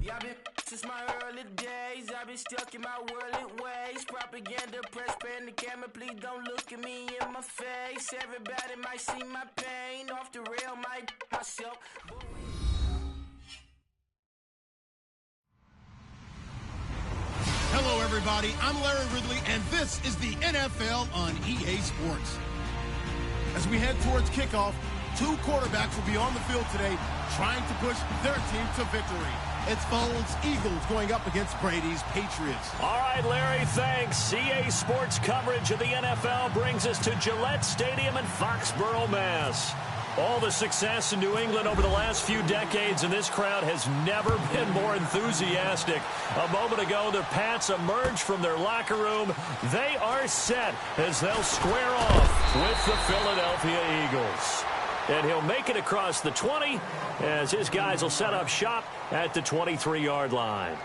Yeah, I've been since my early days. I've been stuck in my worldly ways. Propaganda, press, pan the camera. Please don't look at me in my face. Everybody might see my pain. Off the rail, myself. Hello, everybody. I'm Larry Ridley, and this is the NFL on EA Sports. As we head towards kickoff, two quarterbacks will be on the field today trying to push their team to victory. It's Foles Eagles going up against Brady's Patriots. All right, Larry, thanks. EA Sports coverage of the NFL brings us to Gillette Stadium in Foxborough, Mass. All the success in New England over the last few decades, and this crowd has never been more enthusiastic. A moment ago, the Pats emerged from their locker room. They are set as they'll square off with the Philadelphia Eagles. And he'll make it across the 20 as his guys will set up shop at the 23-yard line.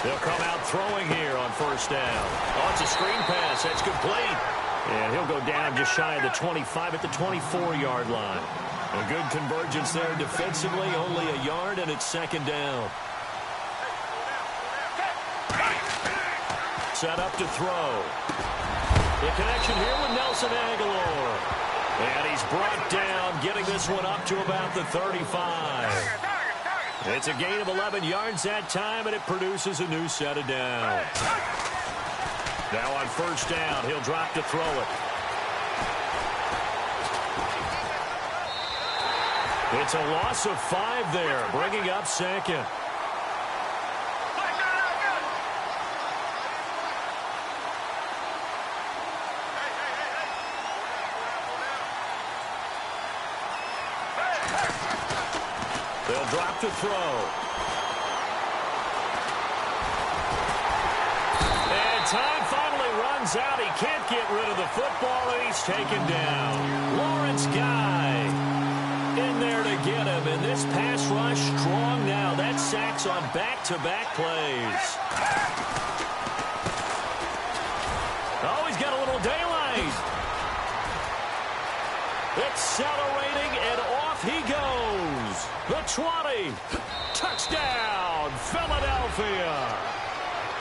They'll come out throwing here on first down. Oh, it's a screen pass. That's complete. And he'll go down just shy of the 25 at the 24-yard line. A good convergence there defensively, only a yard, and it's second down. Set up to throw. The connection here with Nelson Aguilar. And he's brought down, getting this one up to about the 35. It's a gain of 11 yards that time, and it produces a new set of downs. Now on first down, he'll drop to throw it. It's a loss of 5 there, bringing up second. They'll drop to throw. And time finally runs out. He can't get rid of the football, and he's taken down. Lawrence Guy in there to get him. And this pass rush strong now. That sacks on back-to-back plays. Oh, he's got a little daylight. Accelerating, and off he goes. The 20. Touchdown, Philadelphia.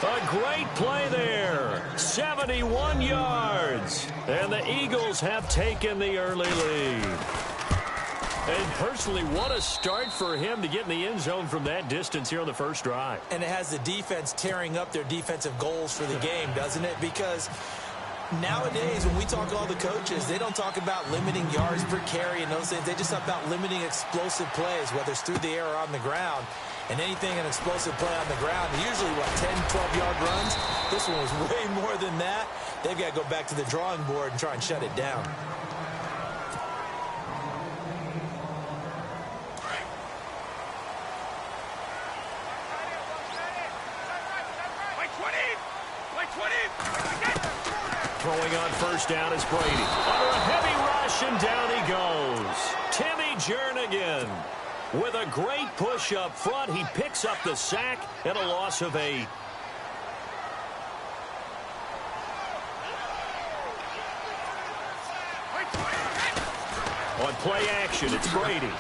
A great play there. 71 yards. And the Eagles have taken the early lead. And personally, what a start for him to get in the end zone from that distance here on the first drive. And it has the defense tearing up their defensive goals for the game, doesn't it? Because nowadays, when we talk to all the coaches, they don't talk about limiting yards per carry and those things. They just talk about limiting explosive plays, whether it's through the air or on the ground. And anything an explosive play on the ground, usually, 10, 12-yard runs? This one was way more than that. They've got to go back to the drawing board and try and shut it down. Throwing on first down is Brady. Under a heavy rush, and down he goes. Timmy Jernigan with a great push up front. He picks up the sack and a loss of 8. On play action, it's Brady.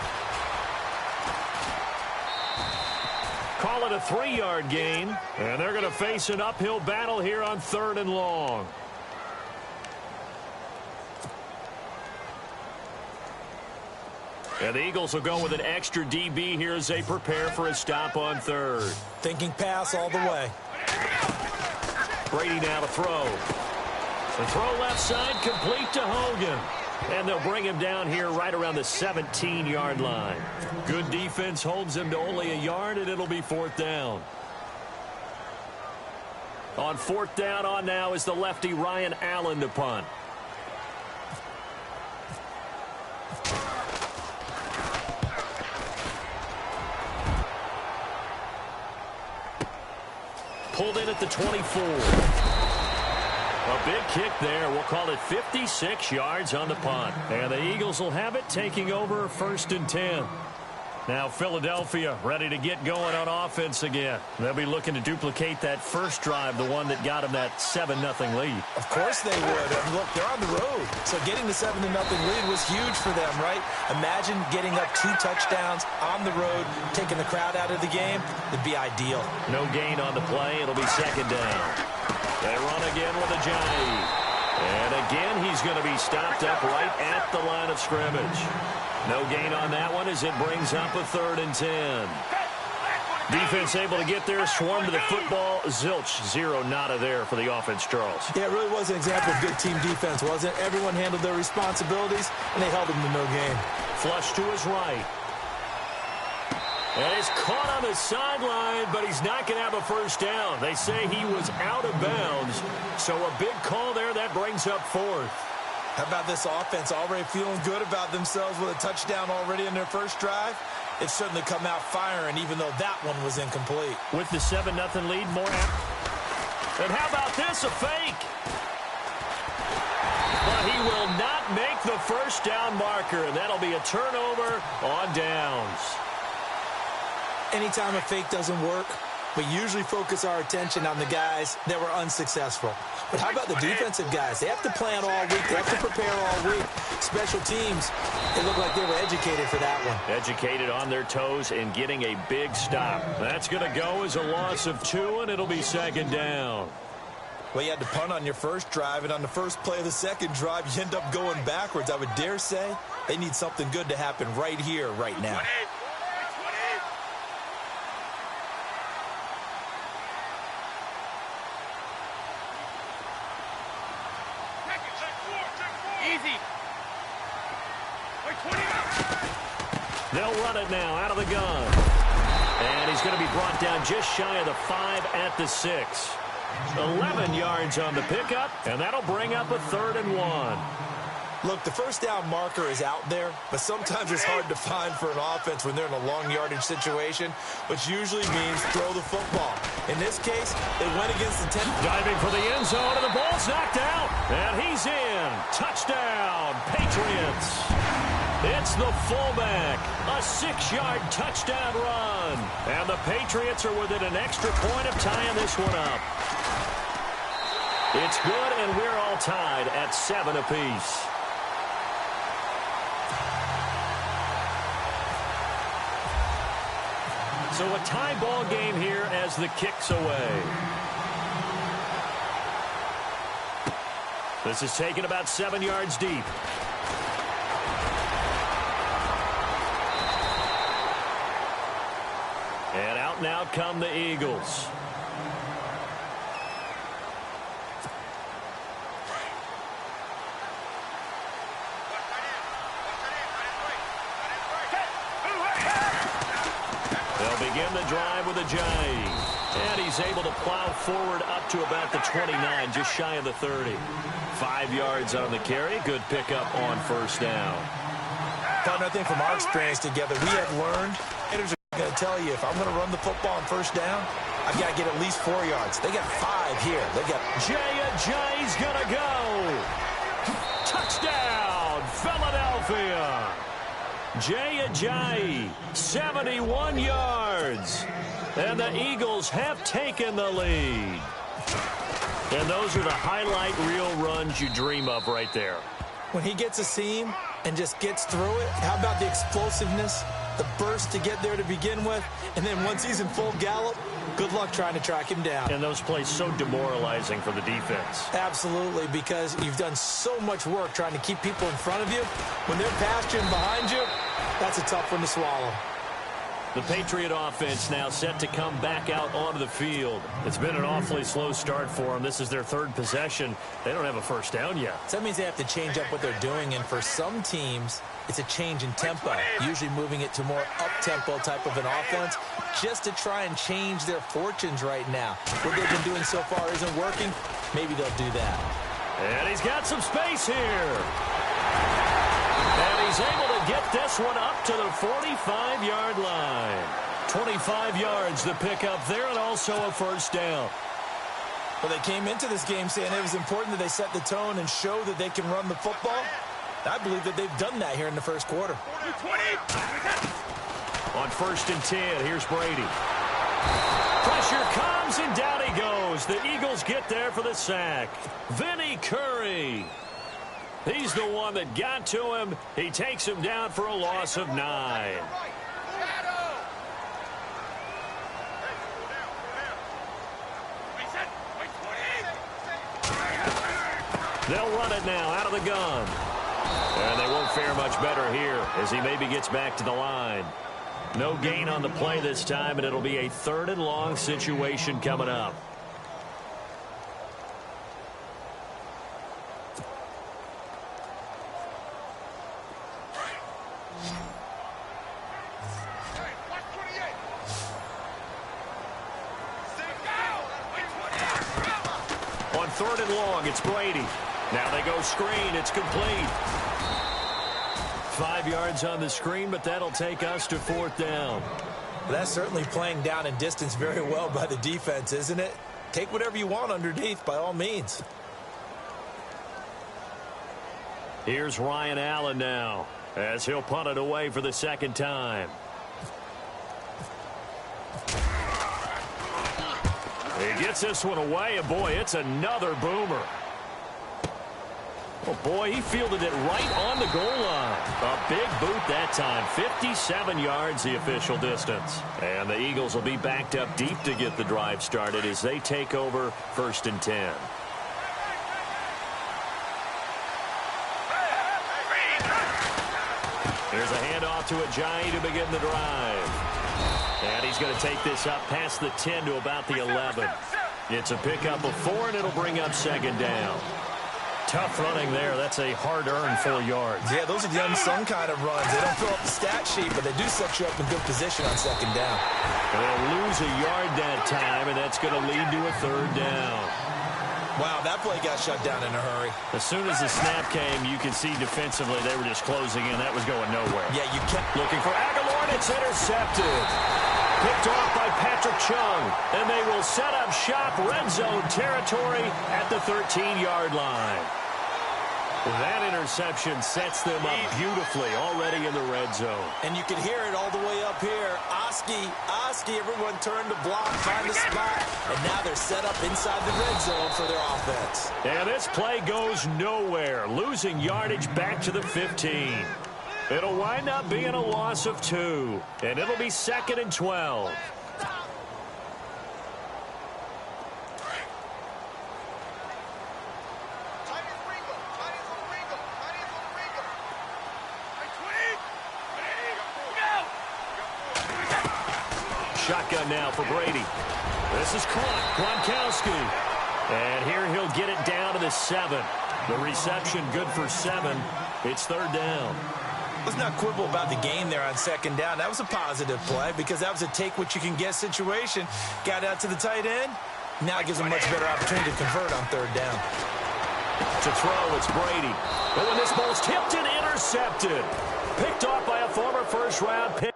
Call it a 3-yard gain, and they're going to face an uphill battle here on 3rd and long. And the Eagles will go with an extra DB here as they prepare for a stop on 3rd. Thinking pass all the way. Brady now to throw. The throw left side, complete to Hogan. And they'll bring him down here right around the 17-yard line. Good defense holds him to only a yard, and it'll be 4th down. On 4th down on now is the lefty Ryan Allen to punt. Pulled in at the 24. A big kick there. We'll call it 56 yards on the punt. And the Eagles will have it, taking over 1st and 10. Now Philadelphia ready to get going on offense again. They'll be looking to duplicate that first drive, the one that got them that 7-0 lead. Of course they would. And look, they're on the road. So getting the 7-0 lead was huge for them, right? Imagine getting up 2 touchdowns on the road, taking the crowd out of the game. It'd be ideal. No gain on the play. It'll be second down. They run again with a Haney. And again, he's going to be stopped up right at the line of scrimmage. No gain on that one as it brings up a 3rd and 10. Defense able to get there, swarm to the football. Zilch, 0 nada there for the offense, Charles. Yeah, it really was an example of good team defense, wasn't it? Everyone handled their responsibilities, and they held them to no gain. Flush to his right. And he's caught on the sideline, but he's not going to have a first down. They say he was out of bounds, so a big call there. That brings up 4th. How about this offense already feeling good about themselves with a touchdown already in their first drive? It's certainly come out firing, even though that one was incomplete. With the 7-0 lead, more and how about this, a fake? But he will not make the first down marker, and that'll be a turnover on downs. Anytime a fake doesn't work, we usually focus our attention on the guys that were unsuccessful. But how about the defensive guys? They have to plan all week. They have to prepare all week. Special teams, they look like they were educated for that one. Educated on their toes and getting a big stop. That's going to go as a loss of 2, and it'll be second down. Well, you had to punt on your first drive, and on the first play of the second drive, you end up going backwards. I would dare say they need something good to happen right here, right now. They'll run it now out of the gun. And he's going to be brought down just shy of the 5 at the 6. 11 yards on the pickup, and that'll bring up a 3rd and 1. Look, the first down marker is out there, but sometimes it's hard to find for an offense when they're in a long yardage situation, which usually means throw the football. In this case, they went against the 10. Diving for the end zone, and the ball's knocked out. And he's in. Touchdown, Patriots. It's the fullback. A 6-yard touchdown run. And the Patriots are within an extra point of tying this one up. It's good, and we're all tied at 7 apiece. So a tie ball game here as the kick's away. This is taken about 7 yards deep. And out and out come the Eagles. They'll begin the drive with a Haney. And he's able to plow forward up to about the 29, just shy of the 30. 5 yards on the carry. Good pickup on first down. Partner, I think from our experience together, we have learned, hitters are going to tell you, if I'm going to run the football on first down, I've got to get at least 4 yards. They got 5 here. They got Jay's going to go. Touchdown, Philadelphia. Jay, 71 yards. And the Eagles have taken the lead. And those are the highlight reel runs you dream of right there. When he gets a seam and just gets through it, how about the explosiveness, the burst to get there to begin with, and then once he's in full gallop, good luck trying to track him down. And those plays so demoralizing for the defense. Absolutely, because you've done so much work trying to keep people in front of you. When they're past you and behind you, that's a tough one to swallow. The Patriot offense now set to come back out onto the field. It's been an awfully slow start for them. This is their 3rd possession. They don't have a first down yet. So that means they have to change up what they're doing, and for some teams, it's a change in tempo, usually moving it to more up-tempo type of an offense just to try and change their fortunes right now. What they've been doing so far isn't working. Maybe they'll do that. And he's got some space here. And he's able to get this one up to the 45-yard line. 25 yards to pick up there, and also a first down. Well, they came into this game saying it was important that they set the tone and show that they can run the football. I believe that they've done that here in the first quarter. On 1st and 10, here's Brady. Pressure comes, and down he goes. The Eagles get there for the sack. Vinny Curry. He's the one that got to him. He takes him down for a loss of 9. They'll run it now out of the gun. And they won't fare much better here as he maybe gets back to the line. No gain on the play this time, and it'll be a 3rd and long situation coming up. On 3rd and long, it's Brady. Now they go screen. It's complete. 5 yards on the screen, but that'll take us to 4th down. That's certainly playing down in distance very well by the defense, isn't it? Take whatever you want underneath, by all means. Here's Ryan Allen now, as he'll punt it away for the 2nd time. He gets this one away, and boy, it's another boomer. Oh, boy, he fielded it right on the goal line. A big boot that time. 57 yards, the official distance. And the Eagles will be backed up deep to get the drive started as they take over 1st and 10. Here's a handoff to Ajayi to begin the drive. And he's going to take this up past the 10 to about the 11. It's a pickup of 4, and it'll bring up 2nd down. Tough running there. That's a hard-earned 4 yards. Yeah, those are the unsung kind of runs. They don't fill up the stat sheet, but they do set you up in good position on 2nd down. They'll lose a yard that time, and that's going to lead to a 3rd down. Wow, that play got shut down in a hurry. As soon as the snap came, you could see defensively they were just closing in. That was going nowhere. Yeah, you kept looking for Aguilar, and it's intercepted. Picked off by Patrick Chung, and they will set up shop red zone territory at the 13-yard line. That interception sets them up beautifully already in the red zone. And you can hear it all the way up here. Oski, everyone turned to block, find the spot, and now they're set up inside the red zone for their offense. And this play goes nowhere, losing yardage back to the 15. It'll wind up being a loss of 2, and it'll be 2nd and 12. Shotgun now for Brady. This is Gronkowski. And here he'll get it down to the 7. The reception good for 7. It's 3rd down. Let's not quibble about the gain there on 2nd down. That was a positive play because that was a take-what-you-can-get situation. Got out to the tight end. Now it gives them a much better opportunity to convert on 3rd down. To throw, it's Brady. But when this ball's tipped and intercepted. Picked off by a former first-round pick.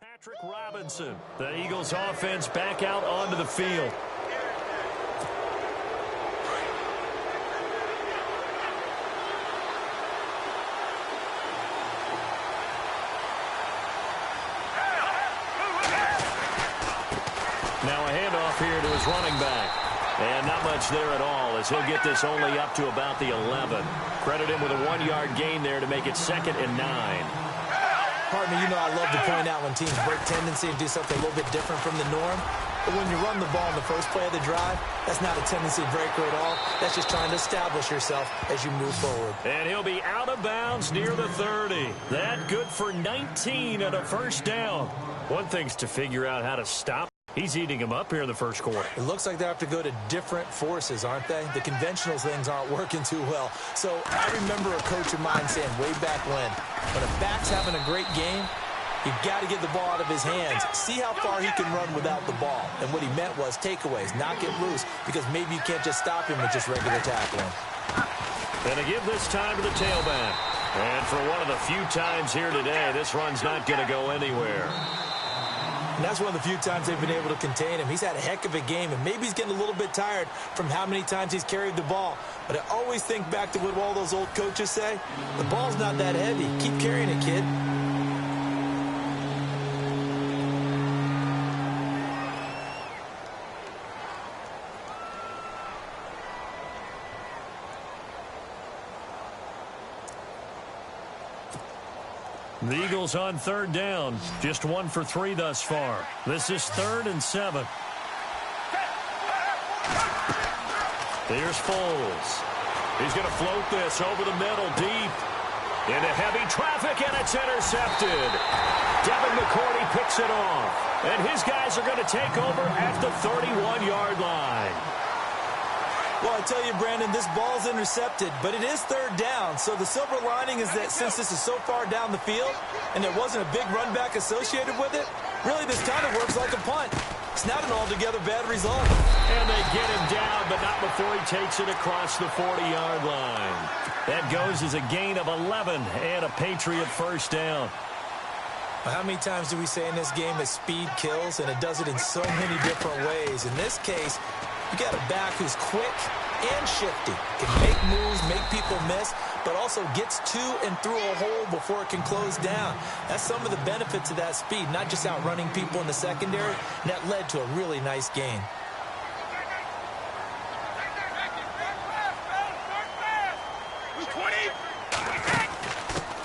Patrick Robinson. The Eagles offense back out onto the field. Now a handoff here to his running back. And not much there at all as he'll get this only up to about the 11. Credit him with a 1-yard gain there to make it 2nd and 9. Partner, you know I love to point out when teams break tendency and do something a little bit different from the norm. But when you run the ball in the first play of the drive, that's not a tendency breaker at all. That's just trying to establish yourself as you move forward. And he'll be out of bounds near the 30. That good for 19 and a 1st down. One thing's to figure out how to stop. He's eating him up here in the 1st quarter. It looks like they have to go to different forces, aren't they? The conventional things aren't working too well. So I remember a coach of mine saying way back when a back's having a great game, you've got to get the ball out of his hands. See how far he can run without the ball. And what he meant was takeaways, not get loose, because maybe you can't just stop him with just regular tackling. And to give this time to the tailback. And for one of the few times here today, this run's not going to go anywhere. And that's one of the few times they've been able to contain him. He's had a heck of a game, and maybe he's getting a little bit tired from how many times he's carried the ball. But I always think back to what all those old coaches say. The ball's not that heavy. Keep carrying it, kid. The Eagles on third down. Just 1 for 3 thus far. This is 3rd and 7. Here's Foles. He's going to float this over the middle deep. Into heavy traffic, and it's intercepted. Devin McCourty picks it off. And his guys are going to take over at the 31-yard line. Well, I tell you, Brandon, this ball's intercepted, but it is third down. So the silver lining is that since this is so far down the field and there wasn't a big run back associated with it, really this kind of works like a punt. It's not an altogether bad result. And they get him down, but not before he takes it across the 40-yard line. That goes as a gain of 11 and a Patriot first down. How many times do we say in this game that speed kills, and it does it in so many different ways? In this case, you got a back who's quick and shifty, can make moves, make people miss, but also gets to and through a hole before it can close down. That's some of the benefits of that speed, not just outrunning people in the secondary, and that led to a really nice gain.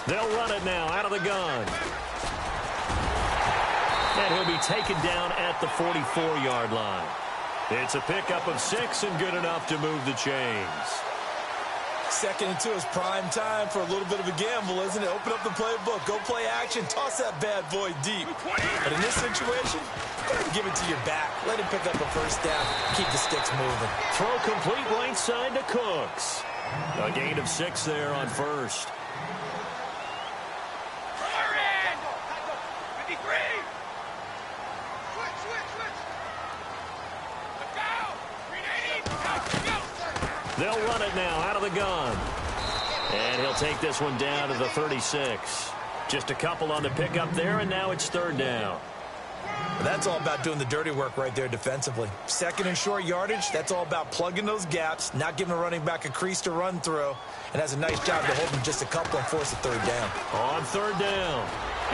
They'll run it now out of the gun. And he'll be taken down at the 44-yard line. It's a pickup of 6 and good enough to move the chains. 2nd and 2 is prime time for a little bit of a gamble, isn't it? Open up the playbook, go play action, toss that bad boy deep. But in this situation, go ahead and give it to your back. Let him pick up a first down, keep the sticks moving. Throw complete right side to Cooks. A gain of 6 there on first. They'll run it now out of the gun. And he'll take this one down to the 36. Just a couple on the pickup there, and now it's 3rd down. That's all about doing the dirty work right there defensively. 2nd and short yardage, that's all about plugging those gaps, not giving a running back a crease to run through, and has a nice job to hold him just a couple and force a 3rd down. On 3rd down,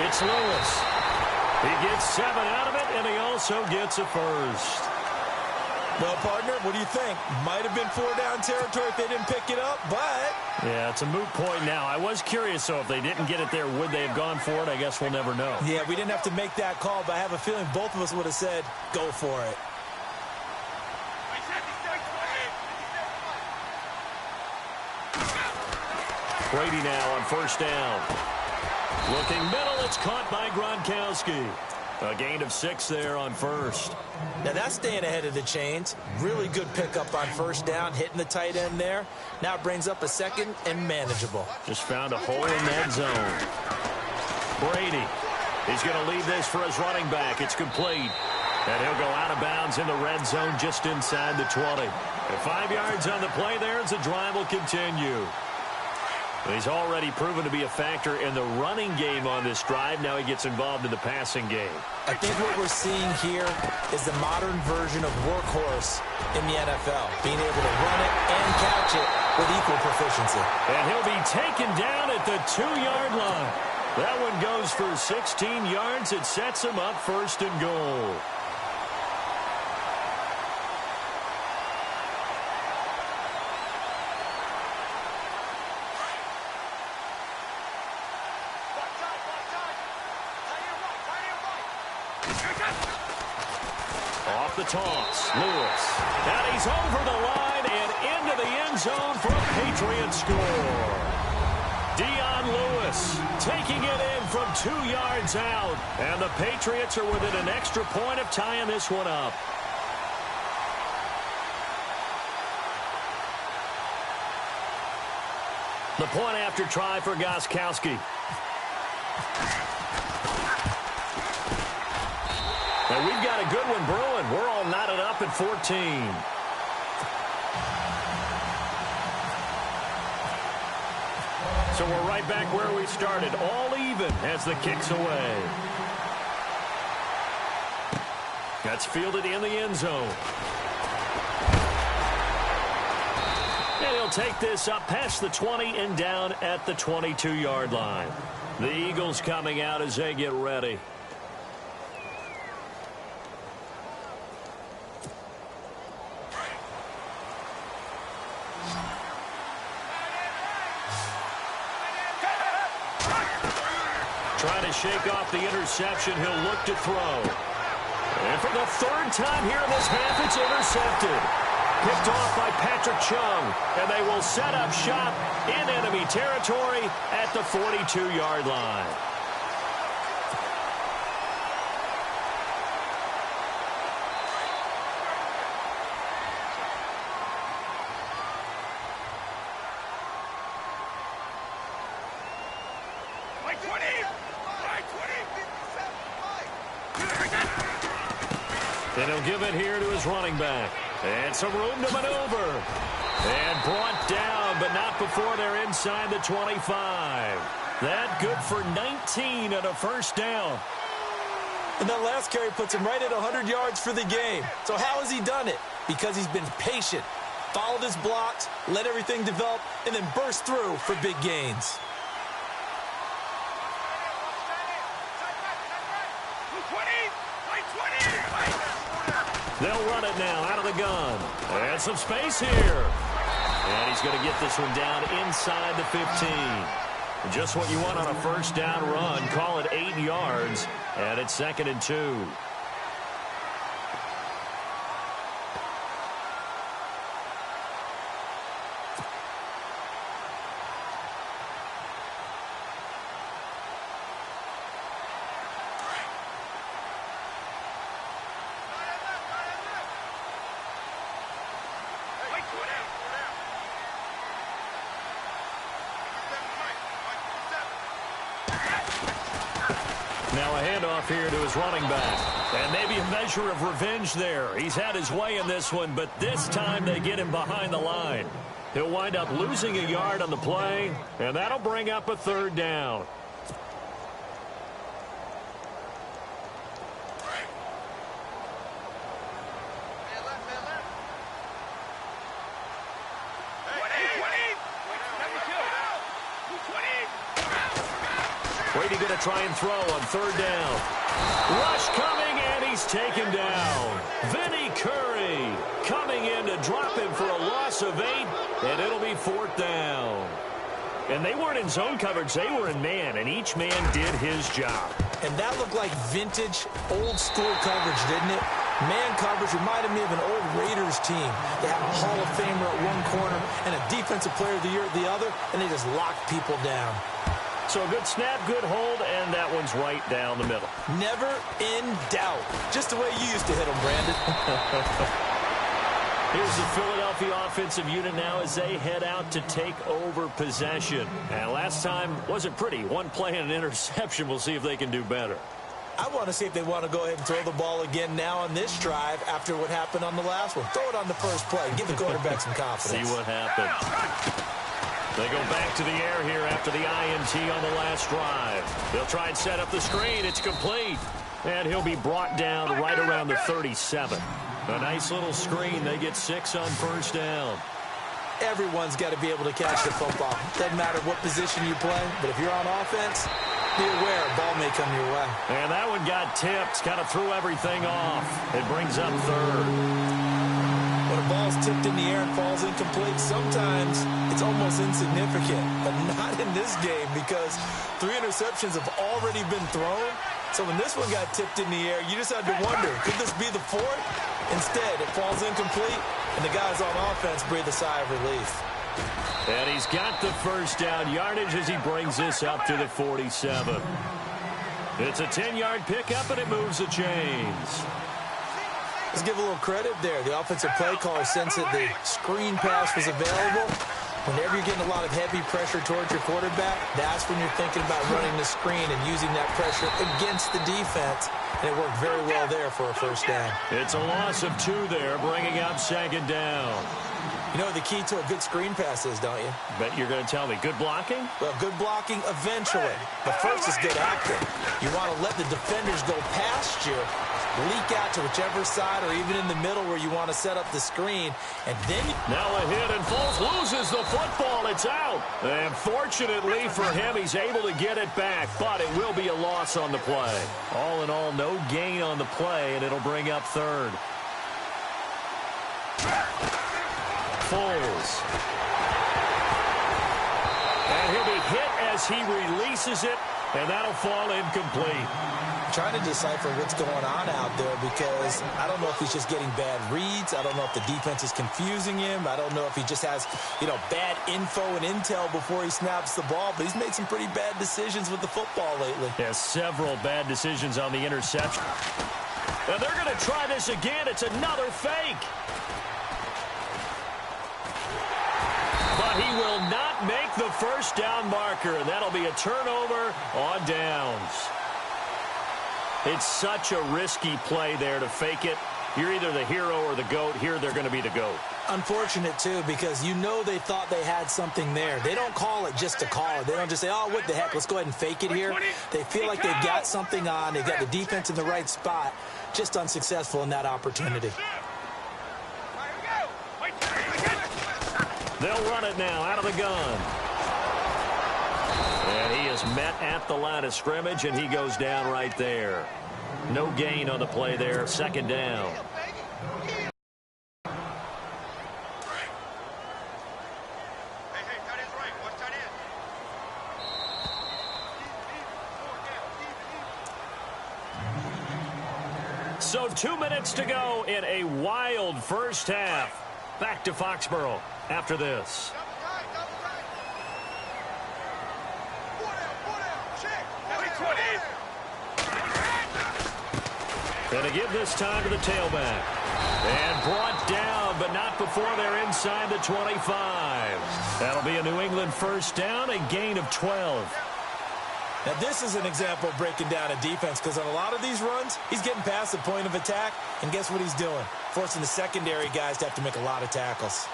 it's Lewis. He gets 7 out of it, and he also gets a first. Well, partner, what do you think? Might have been 4-down territory if they didn't pick it up, but... Yeah, it's a moot point now. I was curious, so if they didn't get it there, would they have gone for it? I guess we'll never know. Yeah, we didn't have to make that call, but I have a feeling both of us would have said, go for it. Brady now on 1st down. Looking middle, it's caught by Gronkowski. A gain of 6 there on first. Now that's staying ahead of the chains. Really good pickup on 1st down, hitting the tight end there. Now it brings up a 2nd and manageable. Just found a hole in that zone. Brady. He's going to leave this for his running back. It's complete. And he'll go out of bounds in the red zone just inside the 20. And 5 yards on the play there as the drive will continue. He's already proven to be a factor in the running game on this drive. Now he gets involved in the passing game. I think what we're seeing here is the modern version of workhorse in the NFL, being able to run it and catch it with equal proficiency. And he'll be taken down at the 2-yard line. That one goes for 16 yards. It sets him up 1st and goal. Off the toss, Lewis. And he's over the line and into the end zone for a Patriot score. Dion Lewis taking it in from 2 yards out. And the Patriots are within an extra point of tying this one up. The point after try for Gronkowski. And we've got a good one brewing. We're all knotted up at 14. So we're right back where we started, all even as the kick's away. That's fielded in the end zone. And he'll take this up past the 20 and down at the 22-yard line. The Eagles coming out as they get ready. Trying to shake off the interception. He'll look to throw. And for the third time here in this half, it's intercepted. Picked off by Patrick Chung. And they will set up shop in enemy territory at the 42-yard line. And he'll give it here to his running back. And some room to maneuver. And brought down, but not before they're inside the 25. That good for 19 and a first down. And that last carry puts him right at 100 yards for the game. So how has he done it? Because he's been patient, followed his blocks, let everything develop, and then burst through for big gains. They'll run it now out of the gun. And some space here. And he's going to get this one down inside the 15. Just what you want on a first down run. Call it 8 yards. And it's 2nd and 2. Now a handoff here to his running back. And maybe a measure of revenge there. He's had his way in this one, but this time they get him behind the line. He'll wind up losing a yard on the play, and that'll bring up a 3rd down. Brady going to try and throw on 3rd down. Rush coming, and he's taken down. Vinny Curry coming in to drop him for a loss of 8, and it'll be 4th down. And they weren't in zone coverage. They were in man, and each man did his job. And that looked like vintage, old-school coverage, didn't it? Man coverage reminded me of an old Raiders team. They had a Hall of Famer at one corner and a Defensive Player of the Year at the other, and they just locked people down. So a good snap, good hold, and that one's right down the middle. Never in doubt. Just the way you used to hit them, Brandon. Here's the Philadelphia offensive unit now as they head out to take over possession. And last time wasn't pretty. One play and an interception. We'll see if they can do better. I want to see if they want to go ahead and throw the ball again now on this drive after what happened on the last one. Throw it on the first play. Give the quarterback some confidence. See what happens. They go back to the air here after the INT on the last drive. They'll try and set up the screen. It's complete. And he'll be brought down right around the 37. A nice little screen. They get 6 on first down. Everyone's got to be able to catch the football. Doesn't matter what position you play, but if you're on offense, be aware a ball may come your way. And that one got tipped. Kind of threw everything off. It brings up 3rd. When a ball's tipped in the air and falls incomplete, sometimes it's almost insignificant. But not in this game because 3 interceptions have already been thrown. So when this one got tipped in the air, you just had to wonder, could this be the 4th? Instead, it falls incomplete, and the guys on offense breathe a sigh of relief. And he's got the first down yardage as he brings this up to the 47. It's a 10-yard pickup, and it moves the chains. Let's give a little credit there. The offensive play caller sensed that the screen pass was available. Whenever you're getting a lot of heavy pressure towards your quarterback, that's when you're thinking about running the screen and using that pressure against the defense. And it worked very well there for a first down. It's a loss of 2 there, bringing up 2nd down. You know the key to a good screen pass is, don't you? Bet you're going to tell me. Good blocking? Well, good blocking eventually. But first is good acting. You want to let the defenders go past you, leak out to whichever side or even in the middle where you want to set up the screen. And then now a hit, and Foles loses the football. It's out. And fortunately for him, he's able to get it back. But it will be a loss on the play. All in all, no gain on the play, and it'll bring up third. Foles. And he'll be hit as he releases it, and that'll fall incomplete. I'm trying to decipher what's going on out there because I don't know if he's just getting bad reads. I don't know if the defense is confusing him. I don't know if he just has, bad info and intel before he snaps the ball. But he's made some pretty bad decisions with the football lately. Yeah, several bad decisions on the interception. And they're going to try this again. It's another fake. But he will not make the first down marker, and that'll be a turnover on downs. It's such a risky play there to fake it. You're either the hero or the GOAT. Here they're going to be the GOAT. Unfortunate, too, because they thought they had something there. They don't call it just to call it. They don't just say, oh, what the heck, let's go ahead and fake it here. They feel like they've got something on. They've got the defense in the right spot. Just unsuccessful in that opportunity. They'll run it now out of the gun. And he is met at the line of scrimmage, and he goes down right there. No gain on the play there. Second down. So 2 minutes to go in a wild first half. Back to Foxborough after this. Going to give this time to the tailback. And brought down, but not before they're inside the 25. That'll be a New England first down, a gain of 12. Now, this is an example of breaking down a defense because on a lot of these runs, he's getting past the point of attack, and guess what he's doing? Forcing the secondary guys to have to make a lot of tackles.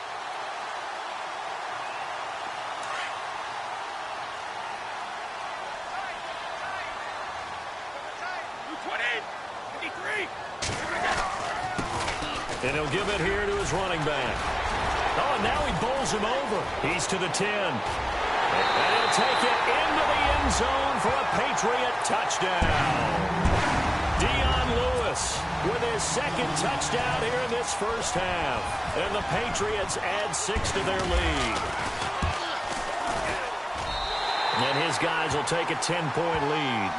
And he'll give it here to his running back. Oh, and now he bowls him over. He's to the 10. And he'll take it into the end zone for a Patriot touchdown. Dion Lewis with his second touchdown here in this first half. And the Patriots add 6 to their lead. And his guys will take a 10-point lead.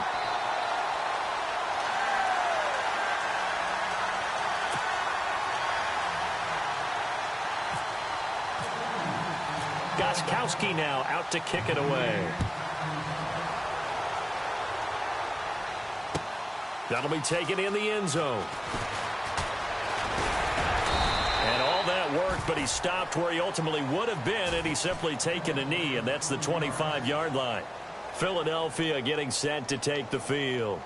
Goskowski now out to kick it away. That'll be taken in the end zone. And all that worked, but he stopped where he ultimately would have been, and he's simply taken a knee, and that's the 25-yard line. Philadelphia getting set to take the field.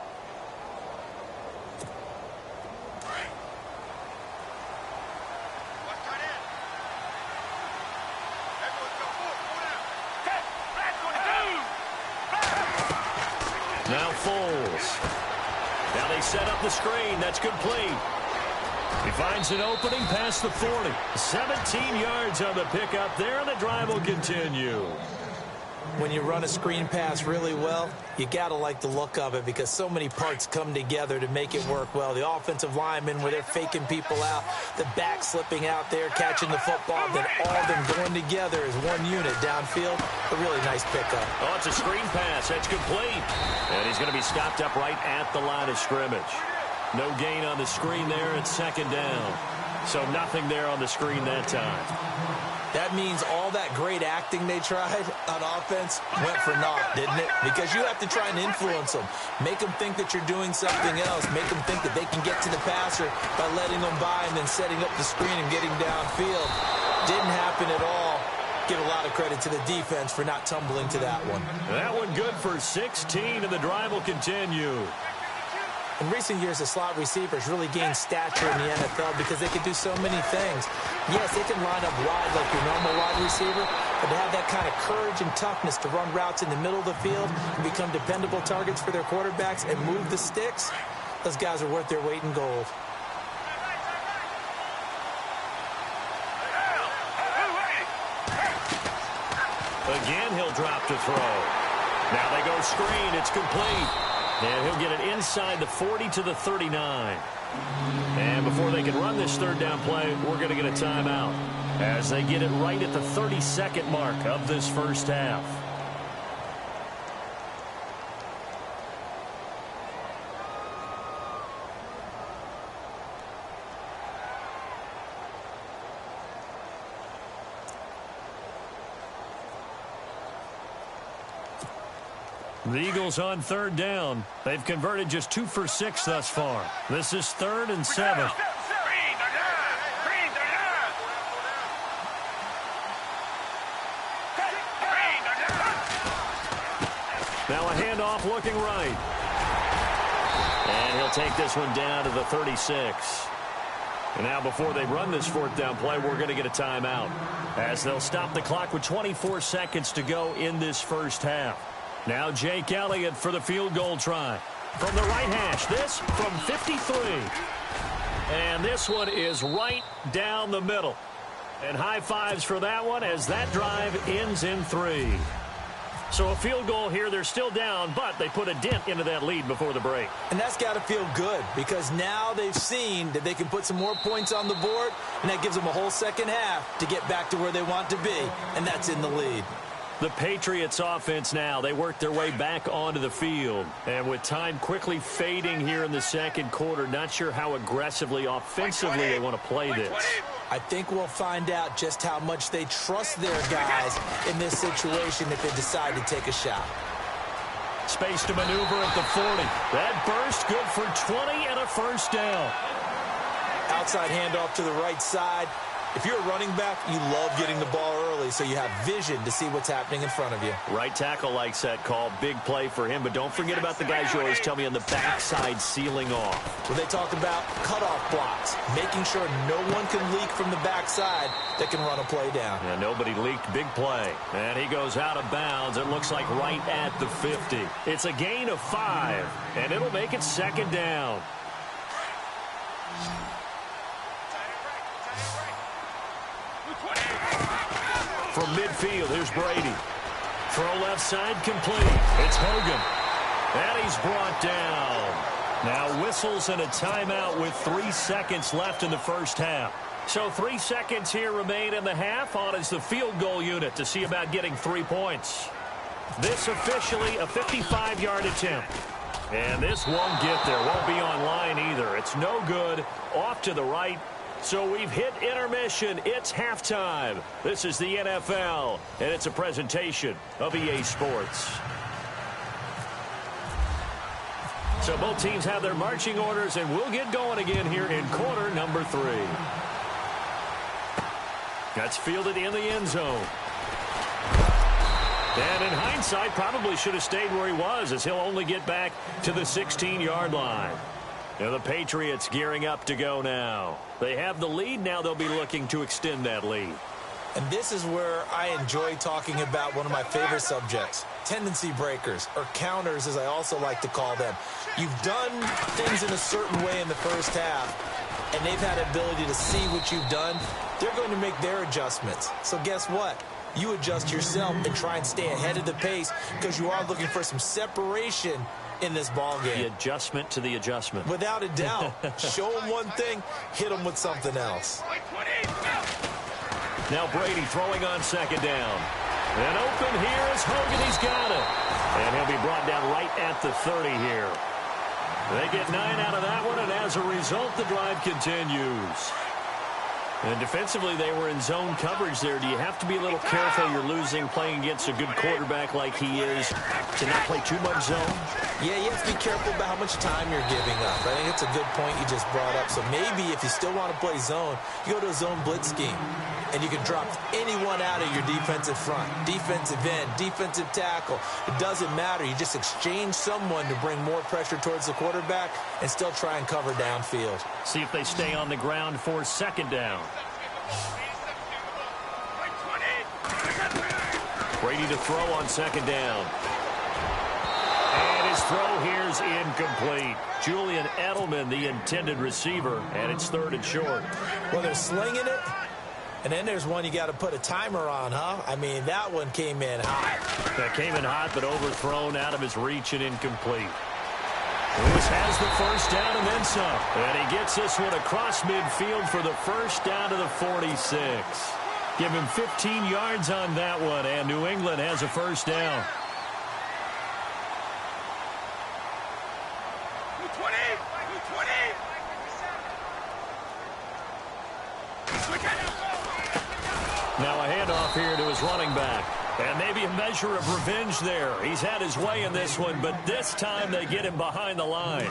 Now Foles. Now they set up the screen. That's complete. He finds an opening past the 40. 17 yards on the pickup there, and the drive will continue. When you run a screen pass really well, you got to like the look of it because so many parts come together to make it work well. The offensive linemen where they're faking people out, the back slipping out there, catching the football, then all of them going together as one unit downfield. A really nice pickup. Oh, it's a screen pass. That's complete. And he's going to be stopped up right at the line of scrimmage. No gain on the screen there. It's second down. So nothing there on the screen that time. That means all that great acting they tried on offense went for naught, didn't it? Because you have to try and influence them. Make them think that you're doing something else. Make them think that they can get to the passer by letting them by and then setting up the screen and getting downfield. Didn't happen at all. Give a lot of credit to the defense for not tumbling to that one. That one good for 16, and the drive will continue. In recent years, the slot receivers really gained stature in the NFL because they can do so many things. Yes, they can line up wide like your normal wide receiver, but to have that kind of courage and toughness to run routes in the middle of the field and become dependable targets for their quarterbacks and move the sticks, those guys are worth their weight in gold. Again, he'll drop to throw. Now they go screen. It's complete. And he'll get it inside the 40 to the 39. And before they can run this third down play, we're going to get a timeout as they get it right at the 30-second mark of this first half. The Eagles on third down. They've converted just 2 for 6 thus far. This is 3rd and 7. Now a handoff looking right. And he'll take this one down to the 36. And now before they run this fourth down play, we're going to get a timeout as they'll stop the clock with 24 seconds to go in this first half. Now Jake Elliott for the field goal try. From the right hash, this from 53. And this one is right down the middle. And high fives for that one as that drive ends in 3. So a field goal here. They're still down, but they put a dent into that lead before the break. And that's got to feel good because now they've seen that they can put some more points on the board, and that gives them a whole second half to get back to where they want to be, and that's in the lead. The Patriots offense now, they work their way back onto the field. And with time quickly fading here in the second quarter, not sure how aggressively, offensively they want to play this. I think we'll find out just how much they trust their guys in this situation if they decide to take a shot. Space to maneuver at the 40. That burst good for 20 and a first down. Outside handoff to the right side. If you're a running back, you love getting the ball early so you have vision to see what's happening in front of you. Right tackle likes that call. Big play for him, but don't forget about the guys you always tell me on the backside sealing off. When they talk about cutoff blocks, making sure no one can leak from the backside that can run a play down. Yeah, nobody leaked. Big play. And he goes out of bounds. It looks like right at the 50. It's a gain of 5, and it'll make it second down. From midfield, here's Brady. Throw left side complete. It's Hogan. And he's brought down. Now whistles and a timeout with 3 seconds left in the first half. So 3 seconds here remain in the half. On is the field goal unit to see about getting 3 points. This officially a 55-yard attempt. And this won't get there. Won't be on line either. It's no good. Off to the right. So we've hit intermission. It's halftime. This is the NFL, and it's a presentation of EA Sports. So both teams have their marching orders, and we'll get going again here in quarter number 3. That's fielded in the end zone. And in hindsight, probably should have stayed where he was, as he'll only get back to the 16-yard line. Now the Patriots gearing up to go now. They have the lead. Now they'll be looking to extend that lead. And this is where I enjoy talking about one of my favorite subjects, tendency breakers, or counters as I also like to call them. You've done things in a certain way in the first half, and they've had ability to see what you've done. They're going to make their adjustments. So guess what? You adjust yourself and try and stay ahead of the pace because you are looking for some separation in this ball game. The adjustment to the adjustment. Without a doubt. Show them one thing, hit them with something else. Now Brady throwing on second down. And open here is Hogan. He's got it. And he'll be brought down right at the 30 here. They get 9 out of that one, and as a result, the drive continues. And defensively, they were in zone coverage there. Do you have to be a little careful? You're losing playing against a good quarterback like he is to not play too much zone? Yeah, you have to be careful about how much time you're giving up. I think it's a good point you just brought up. So maybe if you still want to play zone, you go to a zone blitz scheme, and you can drop anyone out of your defensive front, defensive end, defensive tackle. It doesn't matter. You just exchange someone to bring more pressure towards the quarterback and still try and cover downfield. See if they stay on the ground for second down. Brady to throw on second down. And his throw here's incomplete. Julian Edelman, the intended receiver, and it's third and short. Well, they're slinging it, and then there's one you got to put a timer on, huh? I mean, that one came in hot. That came in hot, but overthrown out of his reach and incomplete. Lewis has the first down and then some. And he gets this one across midfield for the first down to the 46. Give him 15 yards on that one, and New England has a first down. Now a handoff here to his running back. And maybe a measure of revenge there. He's had his way in this one, but this time they get him behind the line.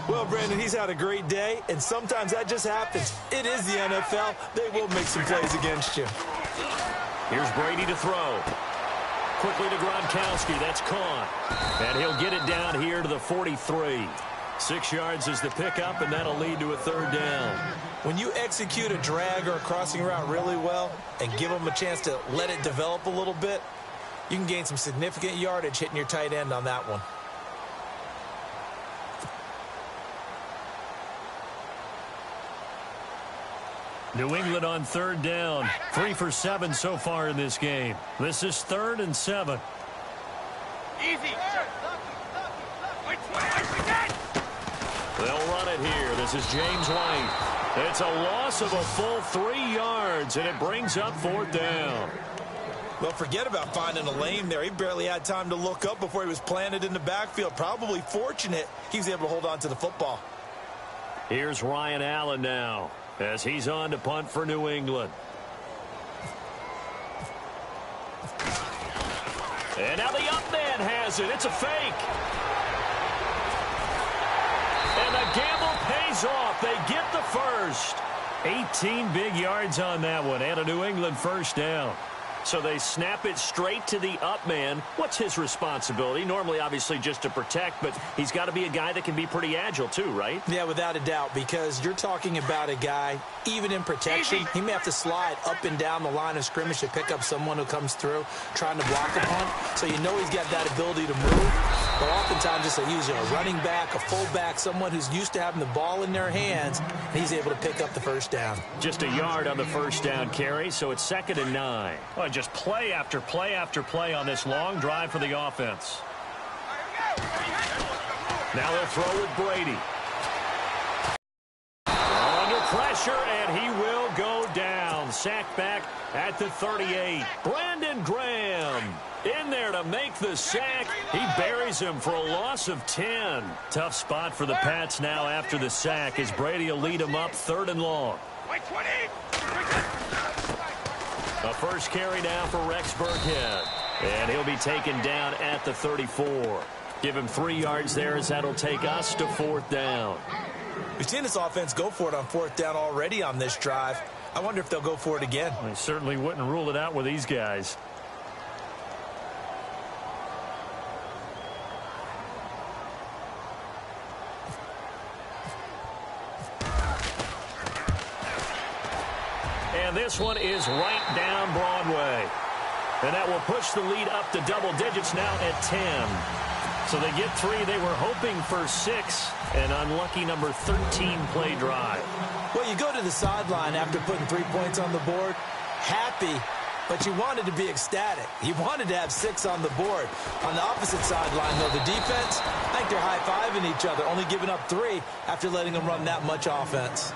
Well, Brandon, he's had a great day, and sometimes that just happens. It is the NFL. They will make some plays against you. Here's Brady to throw. Quickly to Gronkowski. That's caught. And he'll get it down here to the 43. 6 yards is the pickup, and that'll lead to a third down. When you execute a drag or a crossing route really well and give them a chance to let it develop a little bit, you can gain some significant yardage hitting your tight end on that one. New England on third down. 3 for 7 so far in this game. This is 3rd and 7. Easy. They'll run it here. This is James White. It's a loss of a full 3 yards, and it brings up 4th down. Well, forget about finding a lane there. He barely had time to look up before he was planted in the backfield. Probably fortunate he was able to hold on to the football. Here's Ryan Allen now as he's on to punt for New England. And now the up man has it. It's a fake. And the gamble pays off. They get the first. 18 big yards on that one, and a New England first down. So they snap it straight to the up man. What's his responsibility? Normally, obviously, just to protect, but he's got to be a guy that can be pretty agile too, right? Yeah, without a doubt, because you're talking about a guy, even in protection, he may have to slide up and down the line of scrimmage to pick up someone who comes through trying to block a punt. So you know he's got that ability to move. But oftentimes, just using a running back, a fullback, someone who's used to having the ball in their hands, and he's able to pick up the first down. Just a yard on the first down carry, so it's 2nd and 9. Oh, just play after play after play on this long drive for the offense. Now they'll throw with Brady. Under pressure, and he will go down. Sacked back at the 38. Brandon Graham in there to make the sack. He buries him for a loss of 10. Tough spot for the Pats now after the sack as Brady will lead him up 3rd and long. A first carry now for Rex Burkhead. And he'll be taken down at the 34. Give him 3 yards there as that'll take us to 4th down. We've seen this offense go for it on 4th down already on this drive. I wonder if they'll go for it again. I certainly wouldn't rule it out with these guys. And this one is right down Broadway. And that will push the lead up to double digits now at 10. So they get 3. They were hoping for 6. An unlucky number 13 play drive. Well, you go to the sideline after putting 3 points on the board, happy, but you wanted to be ecstatic. You wanted to have 6 on the board. On the opposite sideline, though, the defense, I think they're high-fiving each other, only giving up 3 after letting them run that much offense.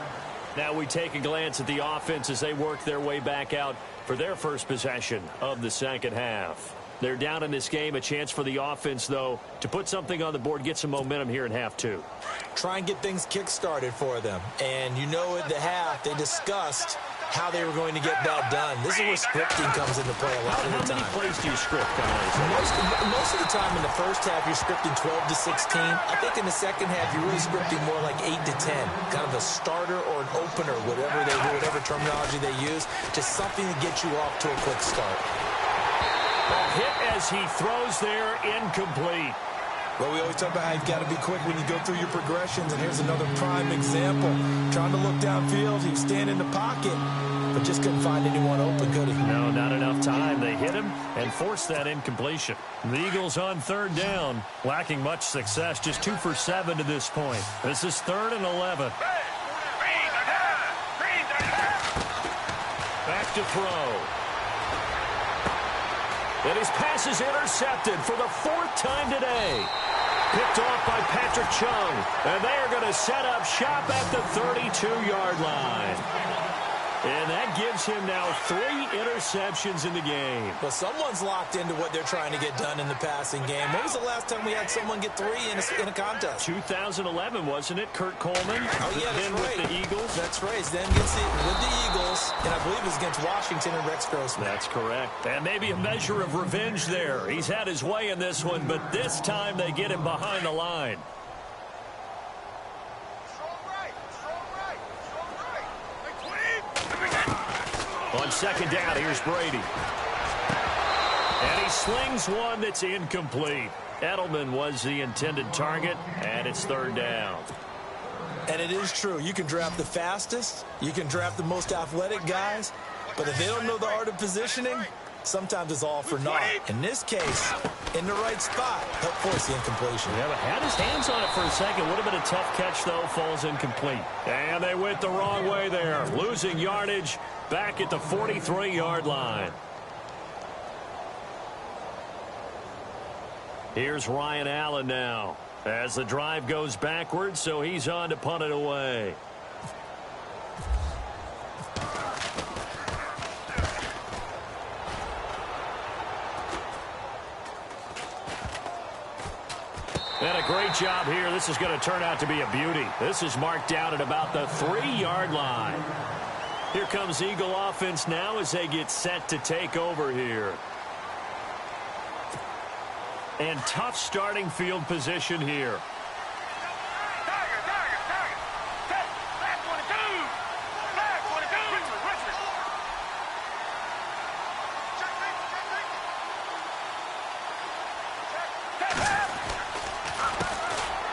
Now we take a glance at the offense as they work their way back out for their first possession of the second half. They're down in this game. A chance for the offense, though, to put something on the board, get some momentum here in half two. Try and get things kick-started for them. And you know at the half, they discussed how they were going to get that done. This is where scripting comes into play a lot of the time. How many plays do you script, guys? Most of the time in the first half, you're scripting 12 to 16. I think in the second half, you're really scripting more like 8 to 10. Kind of a starter or an opener, whatever they do, whatever terminology they use, just something to get you off to a quick start. A hit as he throws there, incomplete. Well, we always talk about how you've got to be quick when you go through your progressions, and here's another prime example. Trying to look downfield, he was standing in the pocket, but just couldn't find anyone open, could he? No, not enough time. They hit him and forced that incompletion. The Eagles on third down, lacking much success, just 2 for 7 to this point. This is 3rd and 11. Back to throw. And his pass is intercepted for the 4th time today. Picked off by Patrick Chung. And they are going to set up shop at the 32-yard line. And that gives him now 3 interceptions in the game. Well, someone's locked into what they're trying to get done in the passing game. When was the last time we had someone get 3 in a contest? 2011, wasn't it? Kurt Coleman. Oh, yeah, that's right. With the Eagles. That's right. Then gets it with the Eagles, and I believe it was against Washington and Rex Grossman. That's correct. And maybe a measure of revenge there. He's had his way in this one, but this time they get him behind the line. On second down, here's Brady. And he slings one that's incomplete. Edelman was the intended target, and it's 3rd down. And it is true. You can draft the fastest. You can draft the most athletic guys. But if they don't know the art of positioning, sometimes it's all for naught. In this case, in the right spot, help force the incompletion. Yeah, but had his hands on it for a second. Would have been a tough catch, though. Falls incomplete. And they went the wrong way there. Losing yardage back at the 43-yard line. Here's Ryan Allen now as the drive goes backwards, so he's on to punt it away. And a great job here. This is going to turn out to be a beauty. This is marked down at about the 3-yard line. Here comes Eagle offense now as they get set to take over here. And tough starting field position here.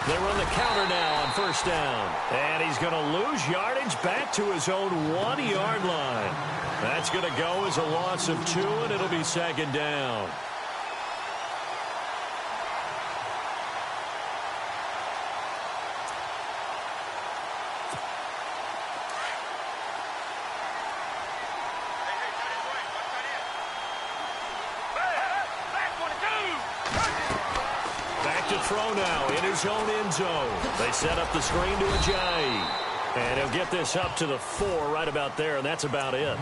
They run the counter now on 1st down. And he's going to lose yardage back to his own 1-yard line. That's going to go as a loss of 2, and it'll be 2nd down. Throw now in his own end zone. They set up the screen to Ajayi. And he'll get this up to the 4 right about there, and that's about it.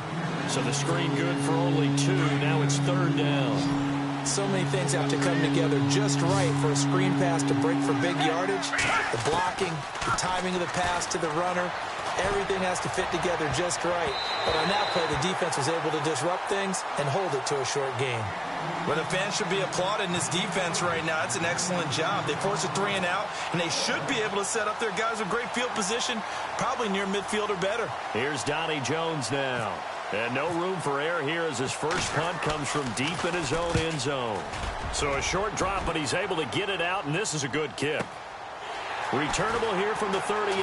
So the screen good for only 2. Now it's 3rd down. So many things have to come together just right for a screen pass to break for big yardage. The blocking, the timing of the pass to the runner, everything has to fit together just right. But on that play, the defense was able to disrupt things and hold it to a short game. Well, the fans should be applauding this defense right now. It's an excellent job. They forced a 3 and out, and they should be able to set up their guys with great field position, probably near midfield or better. Here's Donnie Jones now. And no room for error here as his first punt comes from deep in his own end zone. So a short drop, but he's able to get it out, and this is a good kick. Returnable here from the 38.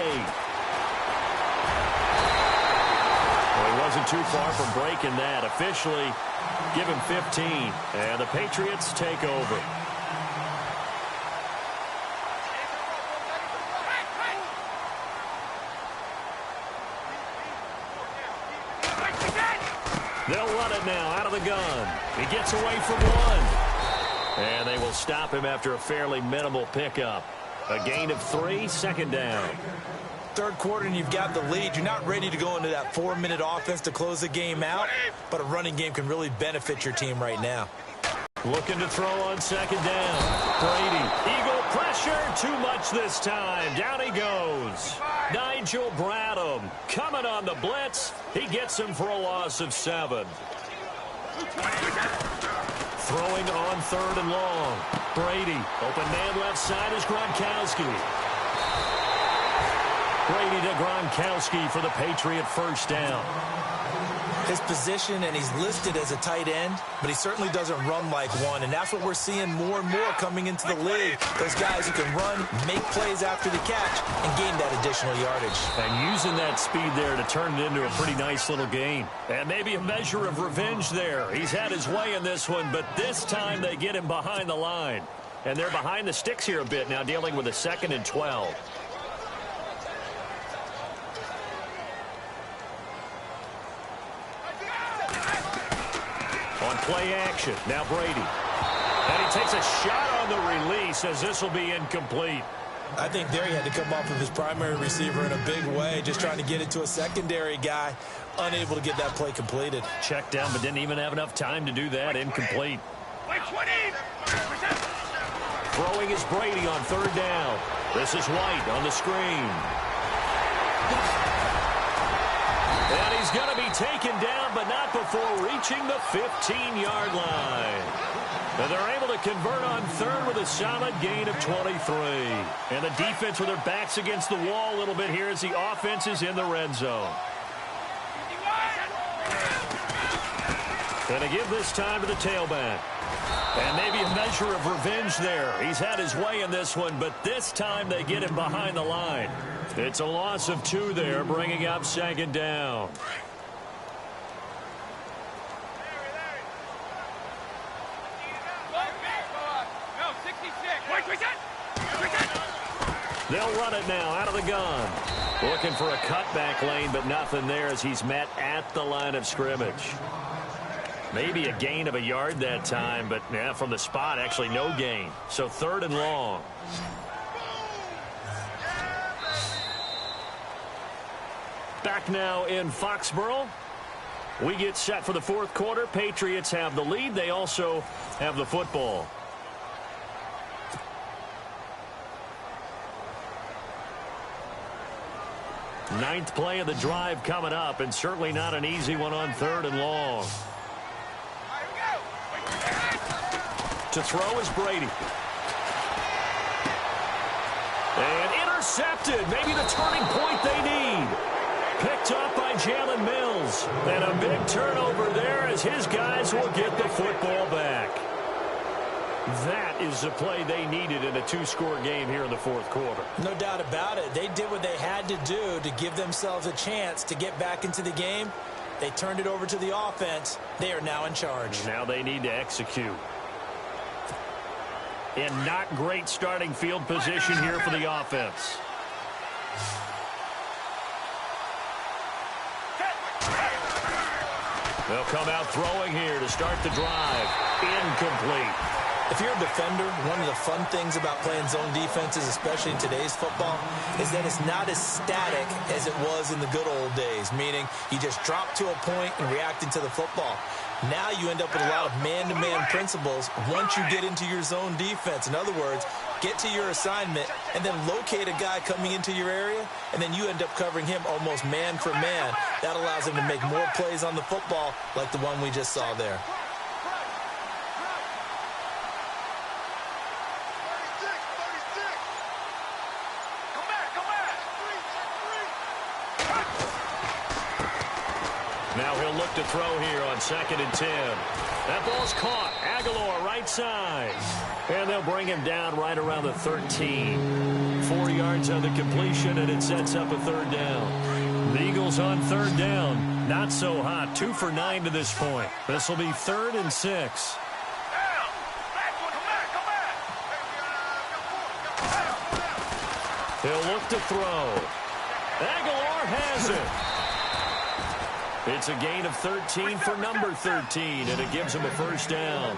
Well, he wasn't too far from breaking that. Officially, give him 15, and the Patriots take over. They'll run it now out of the gun. He gets away from 1. And they will stop him after a fairly minimal pickup. A gain of 3, 2nd down. Third quarter and you've got the lead. You're not ready to go into that 4-minute offense to close the game out, but a running game can really benefit your team right now. Looking to throw on second down. Brady, Eagle pressure, too much this time. Down he goes. Nigel Bradham coming on the blitz. He gets him for a loss of 7. Throwing on third and long. Brady, open man left side is Gronkowski. Brady to Gronkowski for the Patriot first down. His position, and he's listed as a tight end, but he certainly doesn't run like one, and that's what we're seeing more and more coming into the league. Those guys who can run, make plays after the catch, and gain that additional yardage. And using that speed there to turn it into a pretty nice little gain. And maybe a measure of revenge there. He's had his way in this one, but this time they get him behind the line. And they're behind the sticks here a bit now, dealing with a 2nd and 12. On play action, now Brady. And he takes a shot on the release as this will be incomplete. I think there he had to come off of his primary receiver in a big way, just trying to get it to a secondary guy, unable to get that play completed. Checked down, but didn't even have enough time to do that. Incomplete. Throwing is Brady on third down. This is White on the screen. And he's going to be taken down, but not before reaching the 15-yard line. And they're able to convert on third with a solid gain of 23. And the defense with their backs against the wall a little bit here as the offense is in the red zone. Going to give this time to the tailback. And maybe a measure of revenge there. He's had his way in this one, but this time they get him behind the line. It's a loss of 2 there, bringing up 2nd down. They'll run it now out of the gun. Looking for a cutback lane, but nothing there as he's met at the line of scrimmage. Maybe a gain of a yard that time, but yeah, from the spot, actually no gain. So 3rd and long. Back now in Foxborough. We get set for the 4th quarter. Patriots have the lead. They also have the football. Ninth play of the drive coming up, and certainly not an easy one on 3rd and long. To throw is Brady. And intercepted. Maybe the turning point they need. Picked up by Jalen Mills. And a big turnover there as his guys will get the football back. That is the play they needed in a 2-score game here in the 4th quarter. No doubt about it. They did what they had to do to give themselves a chance to get back into the game. They turned it over to the offense. They are now in charge. Now they need to execute. And not great starting field position here for the offense. They'll come out throwing here to start the drive. Incomplete. If you're a defender, one of the fun things about playing zone defenses, especially in today's football, is that it's not as static as it was in the good old days, meaning you just drop to a point and reacting to the football. Now you end up with a lot of man-to-man principles once you get into your zone defense. In other words, get to your assignment and then locate a guy coming into your area, and then you end up covering him almost man for man. That allows him to make more plays on the football like the one we just saw there. Now he'll look to throw here on 2nd and 10. That ball's caught. Aguilar right side. And they'll bring him down right around the 13. 4 yards on the completion, and it sets up a 3rd down. The Eagles on 3rd down. Not so hot. 2 for 9 to this point. This will be 3rd and 6. He'll look to throw. Aguilar has it. It's a gain of 13 for number 13, and it gives them a 1st down.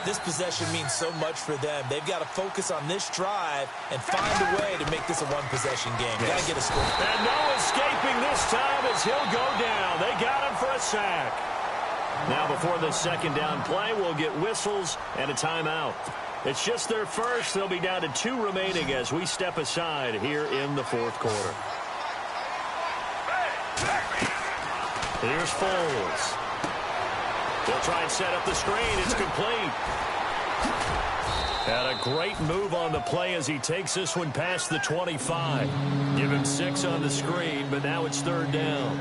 This possession means so much for them. They've got to focus on this drive and find a way to make this a one-possession game. Got to get a score. And no escaping this time as he'll go down. They got him for a sack. Now before the second down play, we'll get whistles and a timeout. It's just their first. They'll be down to 2 remaining as we step aside here in the fourth quarter. Here's Foles. They'll try and set up the screen. It's complete. And a great move on the play as he takes this one past the 25. Give him 6 on the screen, but now it's third down.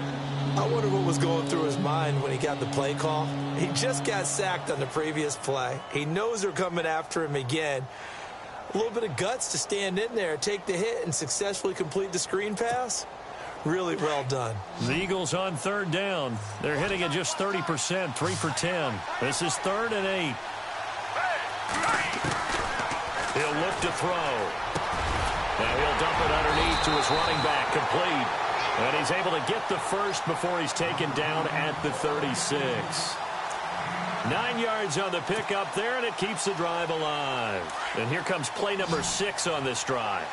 I wonder what was going through his mind when he got the play call. He just got sacked on the previous play. He knows they're coming after him again. A little bit of guts to stand in there, take the hit, and successfully complete the screen pass. Really well done. The Eagles on third down. They're hitting at just 30%, 3 for 10. This is 3rd and 8. He'll look to throw. Now he'll dump it underneath to his running back, complete. And he's able to get the first before he's taken down at the 36. 9 yards on the pickup there, and it keeps the drive alive. And here comes play number 6 on this drive.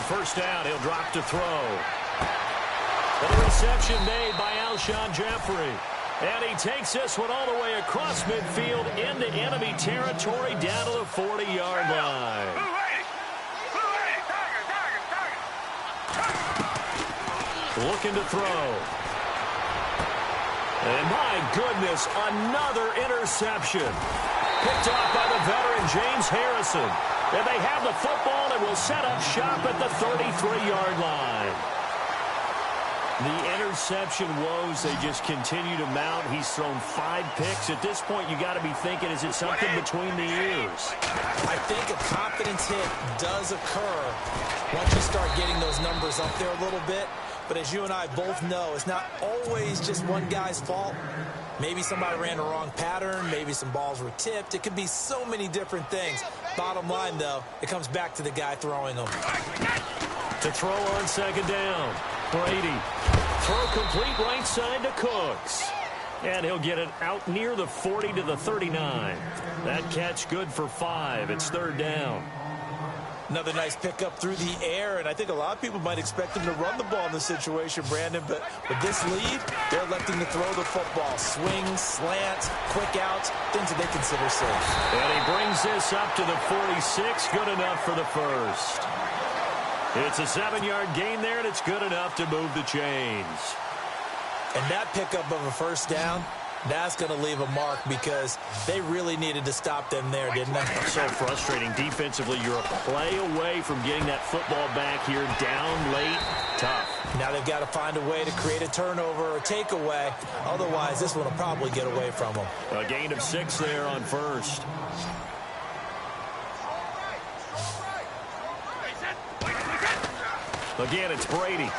First down, he'll drop to throw. And the reception made by Alshon Jeffrey. And he takes this one all the way across midfield into enemy territory down to the 40-yard line. Looking to throw. And my goodness, another interception. Picked off by the veteran James Harrison. And they have the football and will set up shop at the 33-yard line. The interception woes, they just continue to mount. He's thrown 5 picks. At this point, you got to be thinking, is it something between the ears? I think a confidence hit does occur once you start getting those numbers up there a little bit. But as you and I both know, it's not always just one guy's fault. Maybe somebody ran the wrong pattern. Maybe some balls were tipped. It could be so many different things. Bottom line, though, it comes back to the guy throwing them. To throw on second down, Brady. Throw complete right side to Cooks. And he'll get it out near the 40 to the 39. That catch good for 5. It's third down. Another nice pickup through the air, and I think a lot of people might expect him to run the ball in this situation, Brandon, but with this lead, they're electing to throw the football. Swings, slants, quick outs, things that they consider safe. And he brings this up to the 46, good enough for the first. It's a 7-yard gain there, and it's good enough to move the chains. And that pickup of a first down, that's going to leave a mark because they really needed to stop them there, didn't they? So frustrating. Defensively, you're a play away from getting that football back here down late. Tough. Now they've got to find a way to create a turnover or takeaway. Otherwise, this one will probably get away from them. A gain of 6 there on first. Again, it's Brady.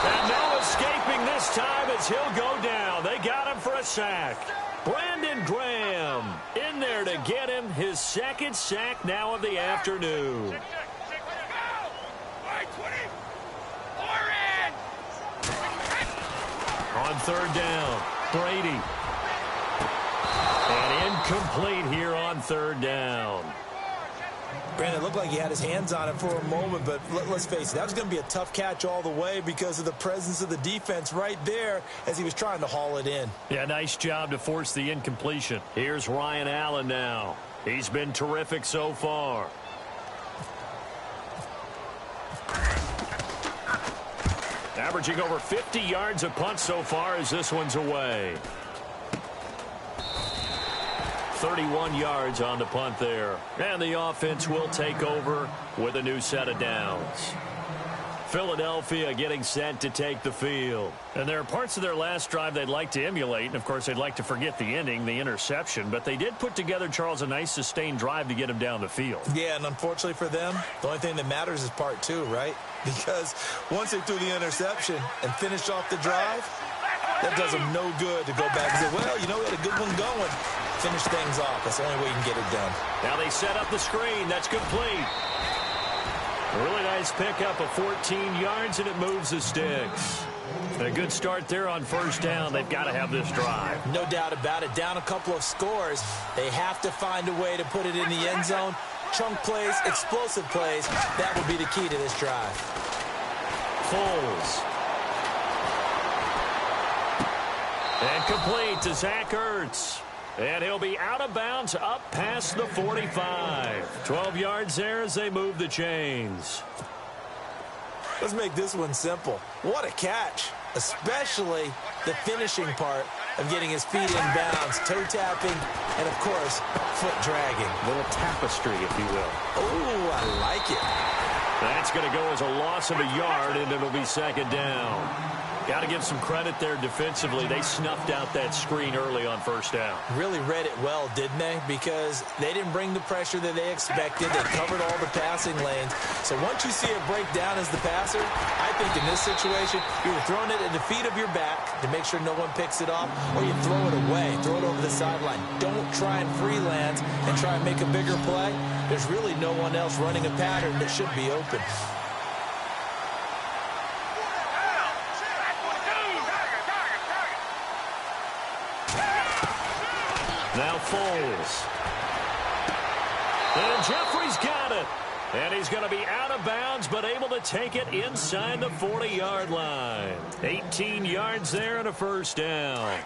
And no escaping this time as he'll go down. They got him for a sack. Brandon Graham in there to get him his 2nd sack now of the afternoon. On third down, Brady. And incomplete here on third down. Brandon, it looked like he had his hands on it for a moment, but let's face it, that was going to be a tough catch all the way because of the presence of the defense right there as he was trying to haul it in. Yeah, nice job to force the incompletion. Here's Ryan Allen now. He's been terrific so far. Averaging over 50 yards a punt so far as this one's away. 31 yards on the punt there. And the offense will take over with a new set of downs. Philadelphia getting set to take the field. And there are parts of their last drive they'd like to emulate. And, of course, they'd like to forget the ending, the interception. But they did put together, Charles, a nice sustained drive to get them down the field. Yeah, and unfortunately for them, the only thing that matters is part 2, right? Because once they threw the interception and finished off the drive, that does them no good to go back and say, well, you know, we had a good one going. Finish things off. That's the only way you can get it done. Now they set up the screen. That's complete. A really nice pickup of 14 yards, and it moves the sticks. A good start there on first down. They've got to have this drive. No doubt about it. Down a couple of scores. They have to find a way to put it in the end zone. Chunk plays, explosive plays. That will be the key to this drive. Foles. And complete to Zach Ertz. And he'll be out of bounds up past the 45. 12 yards there as they move the chains. Let's make this one simple. What a catch, especially the finishing part of getting his feet in bounds, toe tapping, and, of course, foot dragging. A little tapestry, if you will. Oh, I like it. That's going to go as a loss of a yard, and it'll be second down. Got to give some credit there defensively. They snuffed out that screen early on first down. Really read it well, didn't they? Because they didn't bring the pressure that they expected. They covered all the passing lanes. So once you see it break down as the passer, I think in this situation, you're throwing it at the feet of your back to make sure no one picks it off, or you throw it away, throw it over the sideline. Don't try and freelance and try and make a bigger play. There's really no one else running a pattern that should be open. Now Foles. And Jeffrey's got it. And he's going to be out of bounds, but able to take it inside the 40-yard line. 18 yards there and a first down.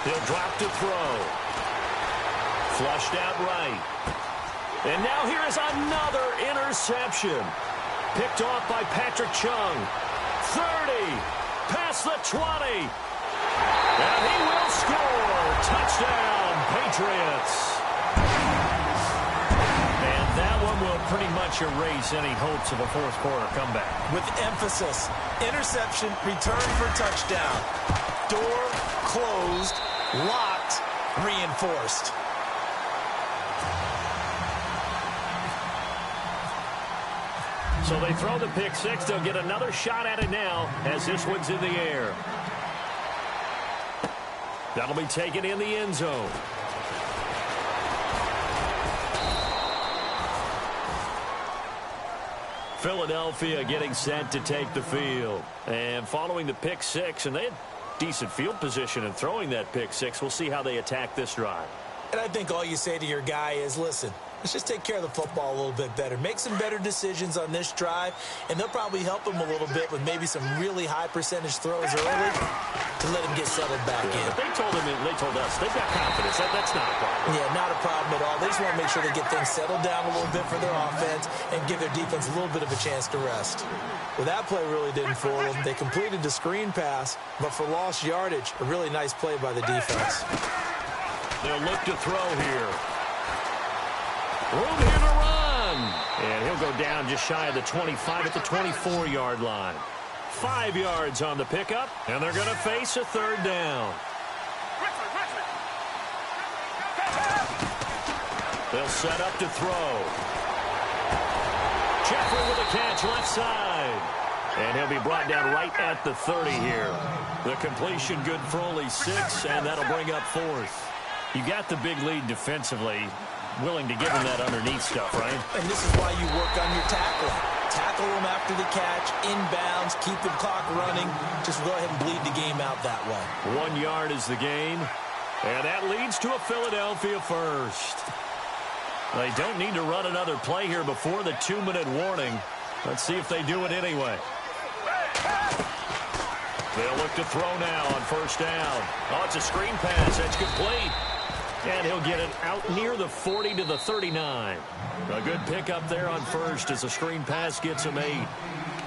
He'll drop to throw. Flushed out right. And now here is another interception. Picked off by Patrick Chung. 30. Past the 20. And he will score. Touchdown, Patriots. And that one will pretty much erase any hopes of a fourth quarter comeback. With emphasis. Interception, return for touchdown. Door closed, locked, reinforced. So they throw the pick six. They'll get another shot at it now as this one's in the air. That'll be taken in the end zone. Philadelphia getting set to take the field. And following the pick six, and they had decent field position in throwing that pick six. We'll see how they attack this drive. And I think all you say to your guy is, listen, let's just take care of the football a little bit better. Make some better decisions on this drive, and they'll probably help him a little bit with maybe some really high percentage throws early to let him get settled back in. But they told us, they've got confidence. That's not a problem. Yeah, not a problem at all. They just want to make sure they get things settled down a little bit for their offense and give their defense a little bit of a chance to rest. Well, that play really didn't fool them. They completed the screen pass, but for lost yardage, a really nice play by the defense. They'll look to throw here. Room here to run. And he'll go down just shy of the 25 at the 24-yard line. 5 yards on the pickup, and they're going to face a third down. They'll set up to throw. Jeffrey with a catch left side. And he'll be brought down right at the 30 here. The completion good for only 6, and that'll bring up fourth. You got the big lead defensively, willing to give him that underneath stuff, right? And this is why you work on your tackling. Tackle them after the catch, inbounds, keep the clock running. Just go ahead and bleed the game out that way. 1 yard is the gain, and that leads to a Philadelphia first. They don't need to run another play here before the 2-minute warning. Let's see if they do it anyway. They'll look to throw now on first down. Oh, it's a screen pass. That's complete. And he'll get it out near the 40 to the 39. A good pickup there on first as the screen pass gets him 8.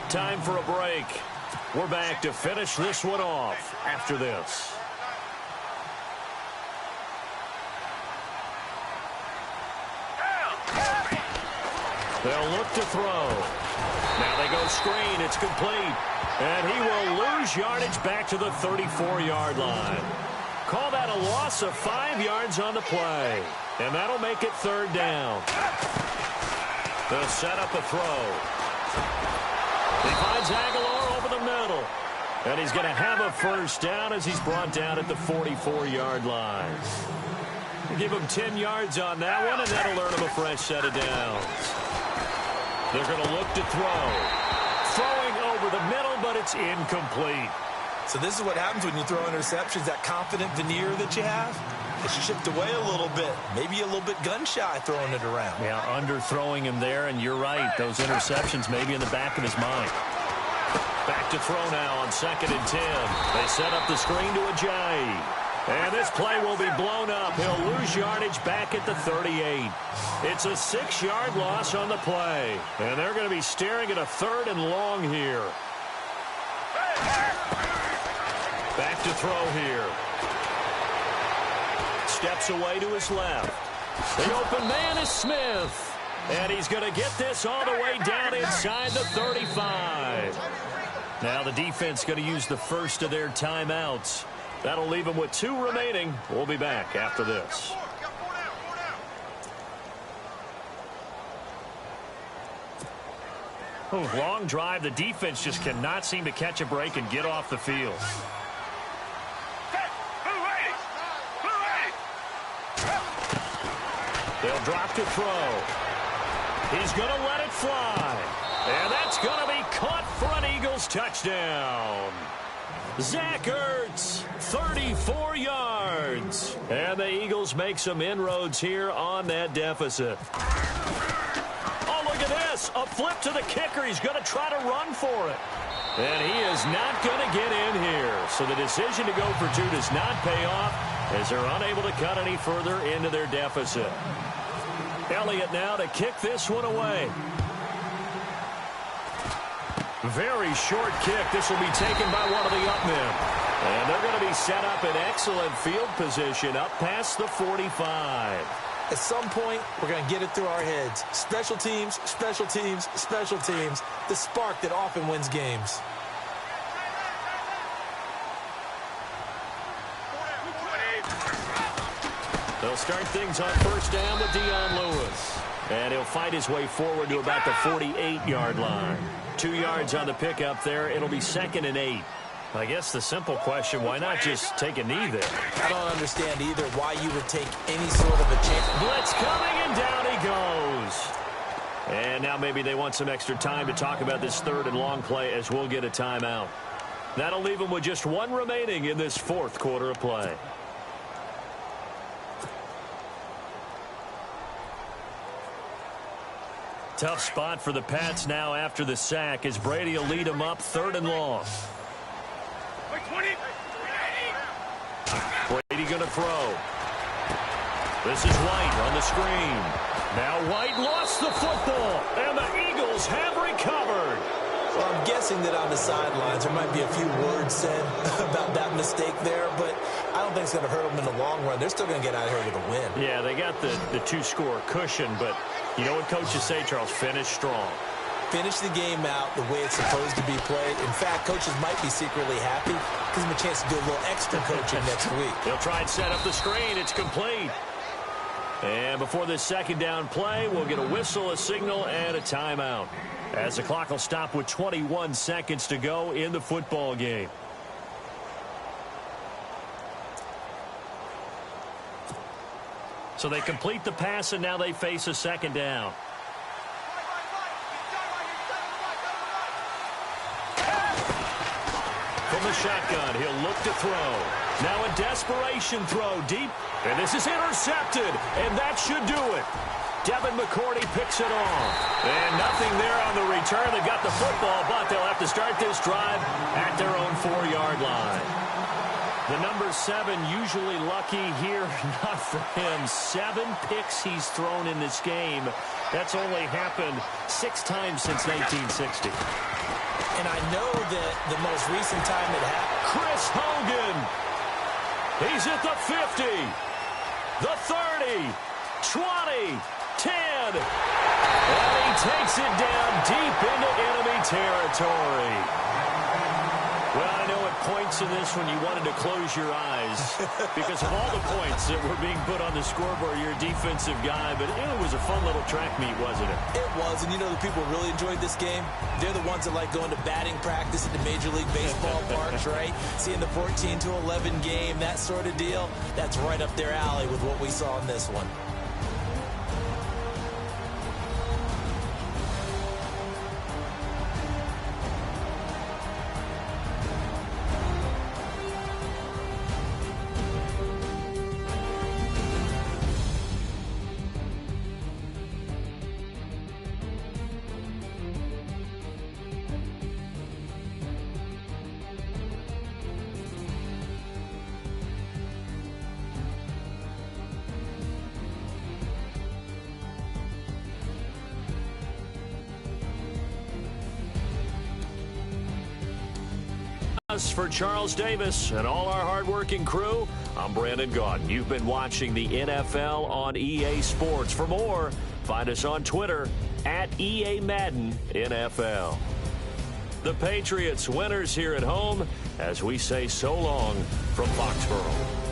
Time for a break. We're back to finish this one off after this. They'll look to throw. Now they go screen. It's complete. And he will lose yardage back to the 34-yard line. Call that a loss of 5 yards on the play. And that'll make it third down. They'll set up a throw. He finds Aguilar over the middle. And he's going to have a first down as he's brought down at the 44-yard line. Give him 10 yards on that one, and that'll earn him a fresh set of downs. They're going to look to throw. Throwing over the middle, but it's incomplete. So this is what happens when you throw interceptions, that confident veneer that you have. It's chipped away a little bit. Maybe a little bit gun-shy throwing it around. Yeah, underthrowing him there, and you're right. Those interceptions may be in the back of his mind. Back to throw now on 2nd and 10. They set up the screen to Ajayi. And this play will be blown up. He'll lose yardage back at the 38. It's a 6-yard loss on the play. And they're going to be staring at a 3rd and long here. Back to throw here. Steps away to his left. The open man is Smith. And he's going to get this all the way down inside the 35. Now the defense going to use the first of their timeouts. That'll leave them with 2 remaining. We'll be back after this. Long drive. The defense just cannot seem to catch a break and get off the field. They'll drop to throw. He's going to let it fly. And that's going to be caught for an Eagles touchdown. Zach Ertz, 34 yards. And the Eagles make some inroads here on that deficit. Oh, look at this. A flip to the kicker. He's going to try to run for it. And he is not going to get in here. So the decision to go for 2 does not pay off as they're unable to cut any further into their deficit. Elliott now to kick this one away. Very short kick. This will be taken by one of the up men. And they're going to be set up in excellent field position up past the 45. At some point, we're going to get it through our heads. Special teams, special teams, special teams. The spark that often wins games. They'll start things on 1st down with Dion Lewis. And he'll fight his way forward to about the 48-yard line. 2 yards on the pickup there. It'll be 2nd and 8. I guess the simple question, why not just take a knee there? I don't understand either why you would take any sort of a chance. Blitz coming, and down he goes. And now maybe they want some extra time to talk about this 3rd and long play as we'll get a timeout. That'll leave them with just 1 remaining in this 4th quarter of play. Tough spot for the Pats now after the sack as Brady will lead them up 3rd and long. Brady going to throw. This is White on the screen. Now White lost the football, and the Eagles have recovered. Well, I'm guessing that on the sidelines there might be a few words said about that mistake there, but I don't think it's going to hurt them in the long run. They're still going to get out of here with a win. Yeah, they got the 2-score cushion, but you know what coaches say, Charles? Finish strong. Finish the game out the way it's supposed to be played. In fact, coaches might be secretly happy. Gives them a chance to do a little extra coaching next week. They'll try and set up the screen. It's complete. And before this 2nd down play, we'll get a whistle, a signal, and a timeout, as the clock will stop with 21 seconds to go in the football game. So they complete the pass, and now they face a 2nd down. From the shotgun, he'll look to throw. Now a desperation throw deep, and this is intercepted, and that should do it. Devin McCourty picks it off. And nothing there on the return. They got the football, but they'll have to start this drive at their own 4-yard line. The number 7 usually lucky here. Not for him. 7 picks he's thrown in this game. That's only happened 6 times since 1960. And I know that the most recent time it happened. Chris Hogan. He's at the 50. The 30. 20. 10. And he takes it down deep into enemy territory. Well, I know it points in this when you wanted to close your eyes because of all the points that were being put on the scoreboard. You're a defensive guy, but it was a fun little track meet, wasn't it? It was, and you know the people who really enjoyed this game? They're the ones that like going to batting practice at the Major League Baseball parks, right? Seeing the 14-11 game, that sort of deal, that's right up their alley with what we saw in this one. For Charles Davis and all our hardworking crew, I'm Brandon Gaudin. You've been watching the NFL on EA Sports. For more, find us on Twitter at EA Madden NFL. The Patriots winners here at home as we say so long from Foxborough.